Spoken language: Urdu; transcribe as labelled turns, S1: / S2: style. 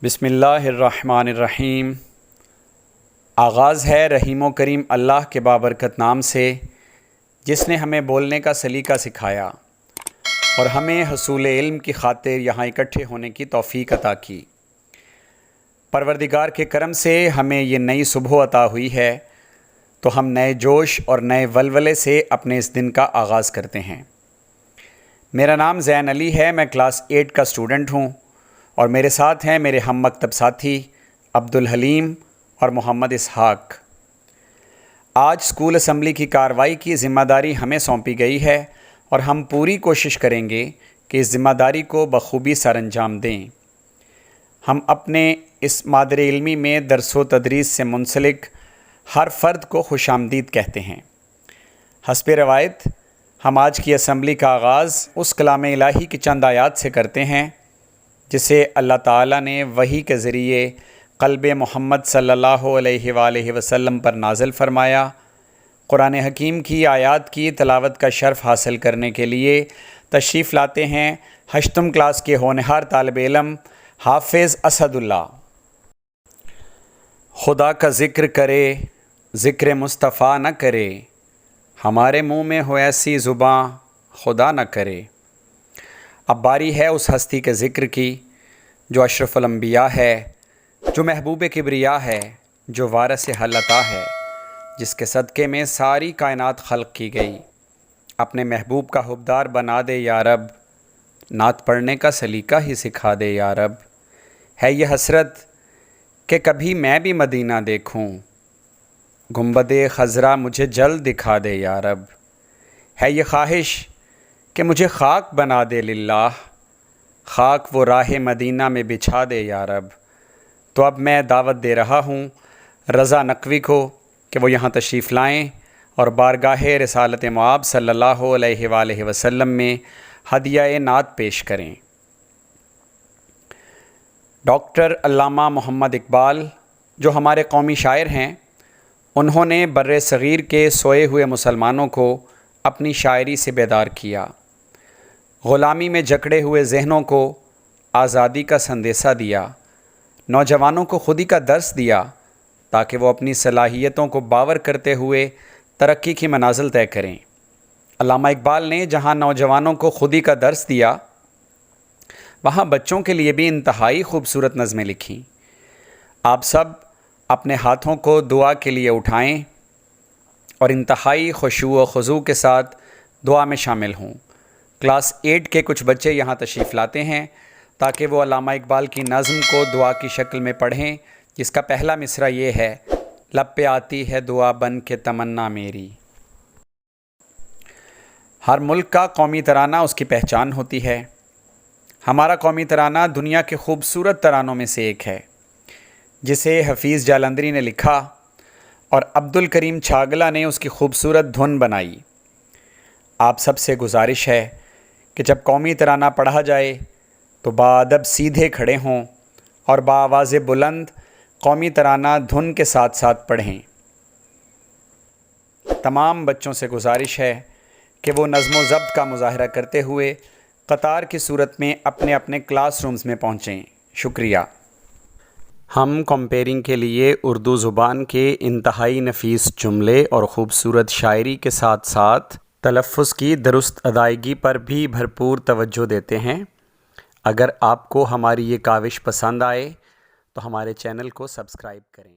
S1: بسم اللہ الرحمن الرحیم۔ آغاز ہے رحیم و کریم اللہ کے بابرکت نام سے، جس نے ہمیں بولنے کا سلیقہ سکھایا اور ہمیں حصول علم کی خاطر یہاں اکٹھے ہونے کی توفیق عطا کی۔ پروردگار کے کرم سے ہمیں یہ نئی صبح عطا ہوئی ہے، تو ہم نئے جوش اور نئے ولولے سے اپنے اس دن کا آغاز کرتے ہیں۔ میرا نام زین علی ہے، میں کلاس 8 کا اسٹوڈنٹ ہوں، اور میرے ساتھ ہیں میرے ہم مکتب ساتھی عبدالحلیم اور محمد اسحاق۔ آج اسکول اسمبلی کی کارروائی کی ذمہ داری ہمیں سونپی گئی ہے، اور ہم پوری کوشش کریں گے کہ اس ذمہ داری کو بخوبی سر انجام دیں۔ ہم اپنے اس مادر علمی میں درس و تدریس سے منسلک ہر فرد کو خوش آمدید کہتے ہیں۔ حسب روایت ہم آج کی اسمبلی کا آغاز اس کلام الہی کی چند آیات سے کرتے ہیں، جسے اللہ تعالیٰ نے وحی کے ذریعے قلب محمد صلی اللہ علیہ وآلہ وسلم پر نازل فرمایا۔ قرآن حکیم کی آیات کی تلاوت کا شرف حاصل کرنے کے لیے تشریف لاتے ہیں 8th کلاس کے ہونہار طالب علم حافظ اسد اللہ۔ خدا کا ذکر کرے ذکر مصطفیٰ نہ کرے، ہمارے منہ میں ہو ایسی زباں خدا نہ کرے۔ اب باری ہے اس ہستی کے ذکر کی جو اشرف الانبیاء ہے، جو محبوب کبریا ہے، جو وارث حل عطا ہے، جس کے صدقے میں ساری کائنات خلق کی گئی۔ اپنے محبوب کا حبدار بنا دے یا رب، نعت پڑھنے کا سلیقہ ہی سکھا دے یا رب۔ ہے یہ حسرت کہ کبھی میں بھی مدینہ دیکھوں، گنبد خضرا مجھے جلد دکھا دے یا رب۔ ہے یہ خواہش کہ مجھے خاک بنا دے للہ، خاک وہ راہ مدینہ میں بچھا دے یا رب۔ تو اب میں دعوت دے رہا ہوں رضا نقوی کو کہ وہ یہاں تشریف لائیں اور بارگاہ رسالت مآب صلی اللہ علیہ وآلہ وسلم میں ہدیہ نعت پیش کریں۔ ڈاکٹر علامہ محمد اقبال جو ہمارے قومی شاعر ہیں، انہوں نے بر صغیر کے سوئے ہوئے مسلمانوں کو اپنی شاعری سے بیدار کیا، غلامی میں جکڑے ہوئے ذہنوں کو آزادی کا سندیسہ دیا، نوجوانوں کو خودی کا درس دیا تاکہ وہ اپنی صلاحیتوں کو باور کرتے ہوئے ترقی کی منازل طے کریں۔ علامہ اقبال نے جہاں نوجوانوں کو خودی کا درس دیا، وہاں بچوں کے لیے بھی انتہائی خوبصورت نظمیں لکھیں۔ آپ سب اپنے ہاتھوں کو دعا کے لیے اٹھائیں اور انتہائی خشوع و خضوع کے ساتھ دعا میں شامل ہوں۔ کلاس 8 کے کچھ بچے یہاں تشریف لاتے ہیں تاکہ وہ علامہ اقبال کی نظم کو دعا کی شکل میں پڑھیں، جس کا پہلا مصرع یہ ہے: لب پہ آتی ہے دعا بن کے تمنا میری۔ ہر ملک کا قومی ترانہ اس کی پہچان ہوتی ہے۔ ہمارا قومی ترانہ دنیا کے خوبصورت ترانوں میں سے ایک ہے، جسے حفیظ جالندری نے لکھا اور عبدالکریم چھاگلا نے اس کی خوبصورت دھن بنائی۔ آپ سب سے گزارش ہے کہ جب قومی ترانہ پڑھا جائے تو باادب سیدھے کھڑے ہوں اور بآواز بلند قومی ترانہ دھن کے ساتھ ساتھ پڑھیں۔ تمام بچوں سے گزارش ہے کہ وہ نظم و ضبط کا مظاہرہ کرتے ہوئے قطار کی صورت میں اپنے اپنے کلاس رومز میں پہنچیں۔ شکریہ۔ ہم کمپیئرنگ کے لیے اردو زبان کے انتہائی نفیس جملے اور خوبصورت شاعری کے ساتھ ساتھ تلفظ کی درست ادائیگی پر بھی بھرپور توجہ دیتے ہیں۔ اگر آپ کو ہماری یہ کاوش پسند آئے تو ہمارے چینل کو سبسکرائب کریں۔